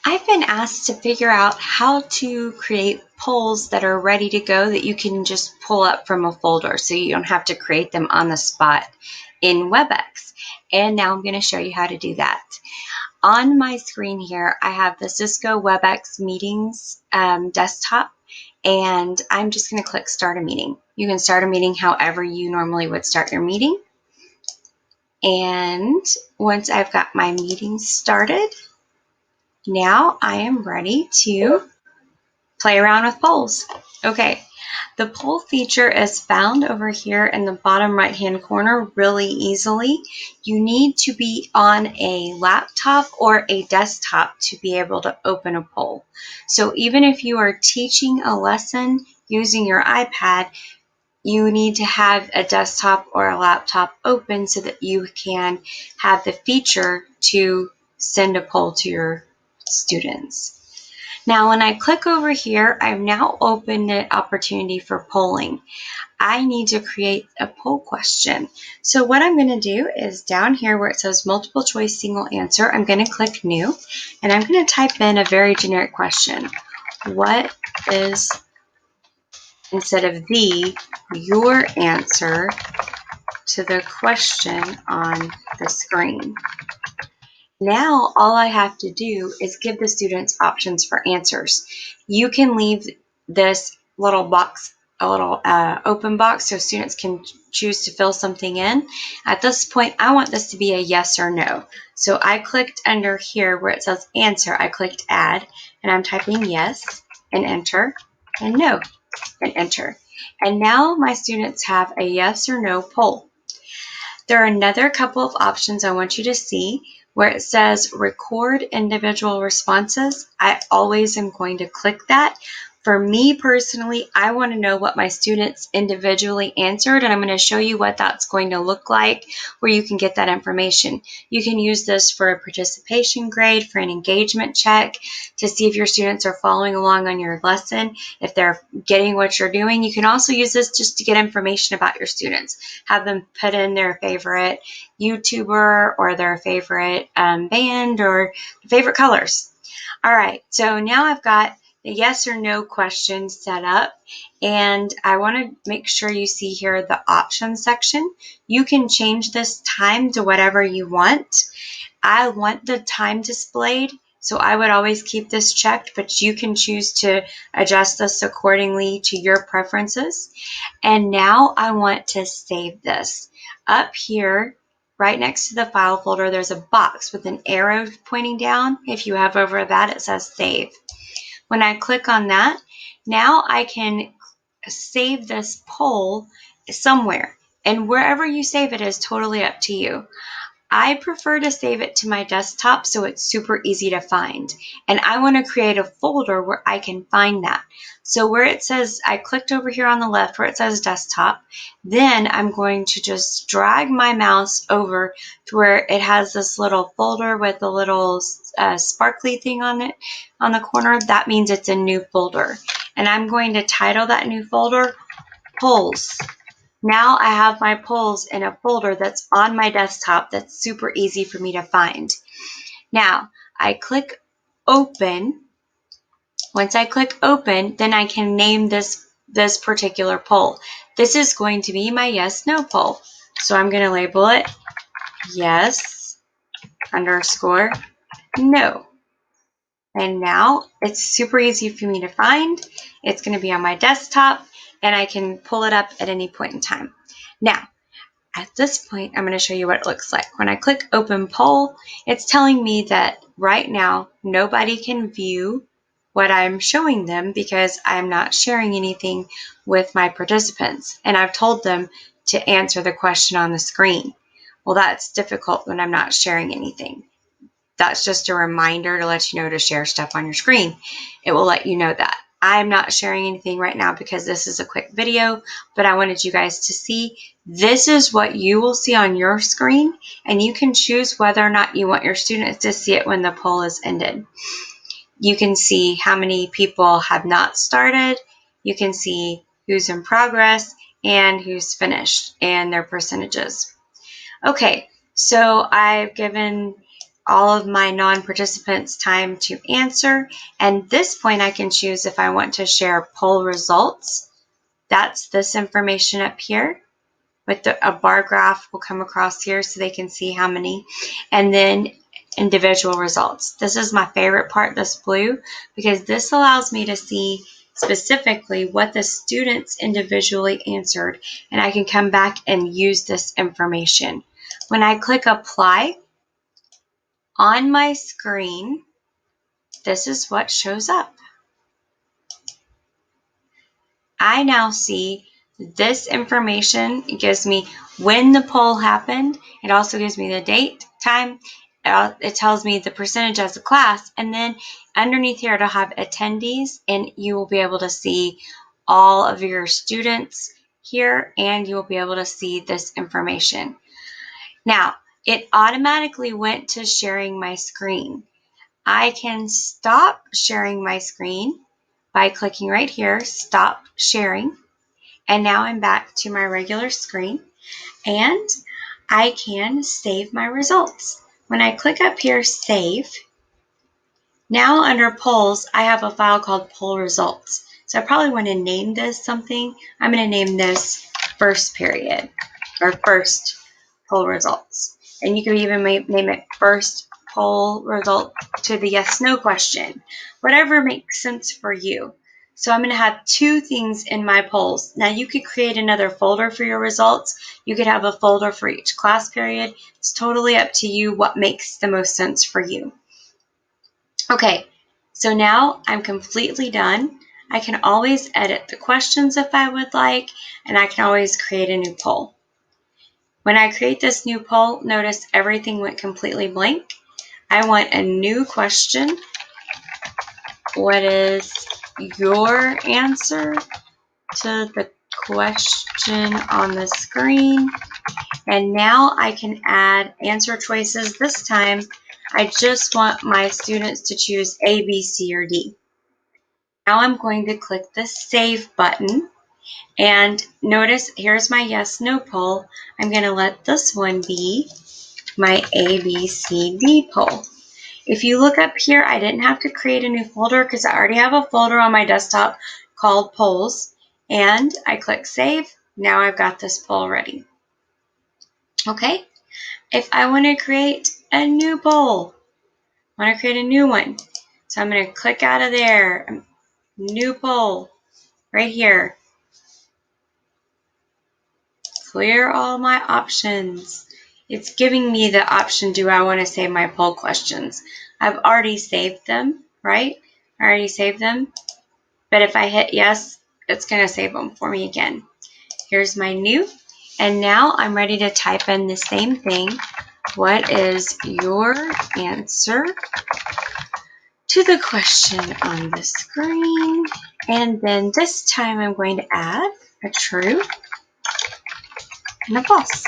I've been asked to figure out how to create polls that are ready to go that you can just pull up from a folder so you don't have to create them on the spot in WebEx. And now I'm going to show you how to do that. On my screen here, I have the Cisco WebEx Meetings desktop, and I'm just going to click Start a Meeting. You can start a meeting however you normally would start your meeting. And once I've got my meeting started, now I am ready to play around with polls. Okay, the poll feature is found over here in the bottom right hand corner really easily. You need to be on a laptop or a desktop to be able to open a poll. So even if you are teaching a lesson using your iPad, you need to have a desktop or a laptop open so that you can have the feature to send a poll to your students. Now, when I click over here, I've now opened the opportunity for polling. I need to create a poll question. So what I'm going to do is down here where it says multiple choice single answer, I'm going to click new, and I'm going to type in a very generic question. What is, instead of your answer to the question on the screen? Now, all I have to do is give the students options for answers. You can leave this little box, a little open box, so students can choose to fill something in. At this point, I want this to be a yes or no. So I clicked under here where it says answer, I clicked add, and I'm typing yes, and enter, and no, and enter. And now my students have a yes or no poll. There are another couple of options I want you to see where it says record individual responses. I always am going to click that. For me personally, I want to know what my students individually answered, and I'm going to show you what that's going to look like where you can get that information. You can use this for a participation grade, for an engagement check, to see if your students are following along on your lesson, if they're getting what you're doing. You can also use this just to get information about your students. Have them put in their favorite YouTuber or their favorite band or favorite colors. All right, so now I've got the yes or no question set up, and I want to make sure you see here the options section. You can change this time to whatever you want. I want the time displayed, so I would always keep this checked, but you can choose to adjust this accordingly to your preferences. And now I want to save this. Up here, right next to the file folder, there's a box with an arrow pointing down. If you have over that, it says save. When I click on that, now I can save this poll somewhere. And wherever you save it is totally up to you. I prefer to save it to my desktop so it's super easy to find. And I want to create a folder where I can find that. So where it says, I clicked over here on the left where it says desktop, then I'm going to just drag my mouse over to where it has this little folder with a little sparkly thing on it on the corner. That means it's a new folder. And I'm going to title that new folder Polls. Now I have my polls in a folder that's on my desktop that's super easy for me to find. Now I click open. Once I click open, then I can name this particular poll. This is going to be my yes no poll. So I'm going to label it yes underscore no. And now it's super easy for me to find. It's going to be on my desktop and I can pull it up at any point in time. Now, at this point, I'm going to show you what it looks like. When I click Open Poll, it's telling me that right now, nobody can view what I'm showing them because I'm not sharing anything with my participants. And I've told them to answer the question on the screen. Well, that's difficult when I'm not sharing anything. That's just a reminder to let you know to share stuff on your screen. It will let you know that. I'm not sharing anything right now because this is a quick video, but I wanted you guys to see this is what you will see on your screen, and you can choose whether or not you want your students to see it when the poll is ended. You can see how many people have not started. You can see who's in progress and who's finished and their percentages. Okay, so I've given all of my non-participants time to answer. And this point I can choose if I want to share poll results. That's this information up here with a bar graph will come across here so they can see how many. And then individual results. This is my favorite part, this blue, because this allows me to see specifically what the students individually answered, and I can come back and use this information. When I click apply on my screen, this is what shows up. I now see this information. It gives me when the poll happened. It also gives me the date, time. It tells me the percentage as a class. And then underneath here, it'll have attendees, and you will be able to see all of your students here, and you will be able to see this information. Now, it automatically went to sharing my screen. I can stop sharing my screen by clicking right here, stop sharing. And now I'm back to my regular screen, and I can save my results. When I click up here, save, now under polls, I have a file called poll results. So I probably want to name this something. I'm going to name this first period or first poll results. And you can even name it first poll result to the yes/no question, whatever makes sense for you. So I'm going to have two things in my polls. Now you could create another folder for your results. You could have a folder for each class period. It's totally up to you what makes the most sense for you. Okay, so now I'm completely done. I can always edit the questions if I would like, and I can always create a new poll. When I create this new poll, notice everything went completely blank. I want a new question. What is your answer to the question on the screen? And now I can add answer choices. This time, I just want my students to choose A, B, C, or D. Now I'm going to click the Save button. And notice, here's my yes/no poll. I'm going to let this one be my A, B, C, D poll. If you look up here, I didn't have to create a new folder because I already have a folder on my desktop called Polls. And I click Save. Now I've got this poll ready. Okay, if I want to create a new poll, I want to create a new one. So I'm going to click out of there, new poll, right here. Clear all my options. It's giving me the option, do I want to save my poll questions? I've already saved them, right? I already saved them. But if I hit yes, it's going to save them for me again. Here's my new. And now I'm ready to type in the same thing. What is your answer to the question on the screen? And then this time I'm going to add a true and a false.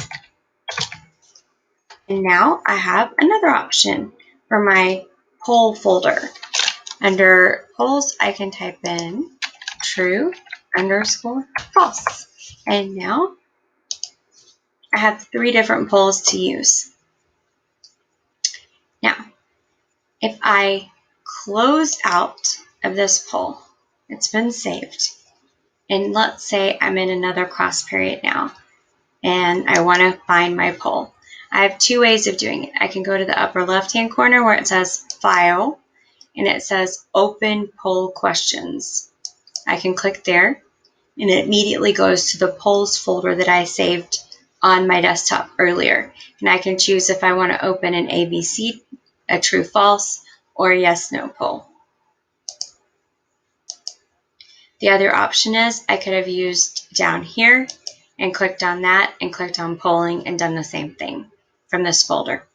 And now I have another option for my poll folder. Under polls, I can type in true _ false. And now I have 3 different polls to use. Now, if I close out of this poll, it's been saved. And let's say I'm in another class period now, and I want to find my poll. I have 2 ways of doing it. I can go to the upper left-hand corner where it says File, and it says Open Poll Questions. I can click there, and it immediately goes to the polls folder that I saved on my desktop earlier. And I can choose if I want to open an ABC, a true false, or a yes/no poll. The other option is I could have used down here and clicked on that and clicked on polling and done the same thing from this folder.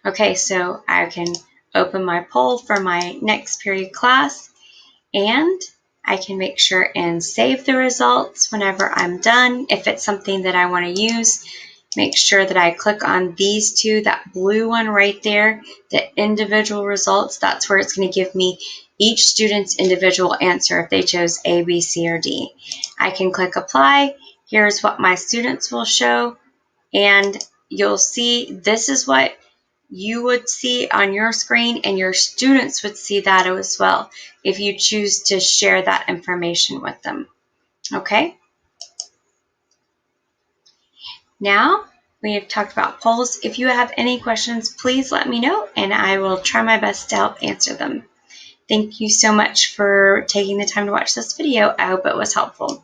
Okay, so I can open my poll for my next period class, and I can make sure and save the results whenever I'm done. If it's something that I want to use, make sure that I click on these 2, that blue one right there, the individual results. That's where it's going to give me each student's individual answer if they chose A, B, C, or D. I can click apply. Here's what my students will show, and you'll see this is what you would see on your screen, and your students would see that as well if you choose to share that information with them. Okay? Now, we have talked about polls. If you have any questions, please let me know, and I will try my best to help answer them. Thank you so much for taking the time to watch this video. I hope it was helpful.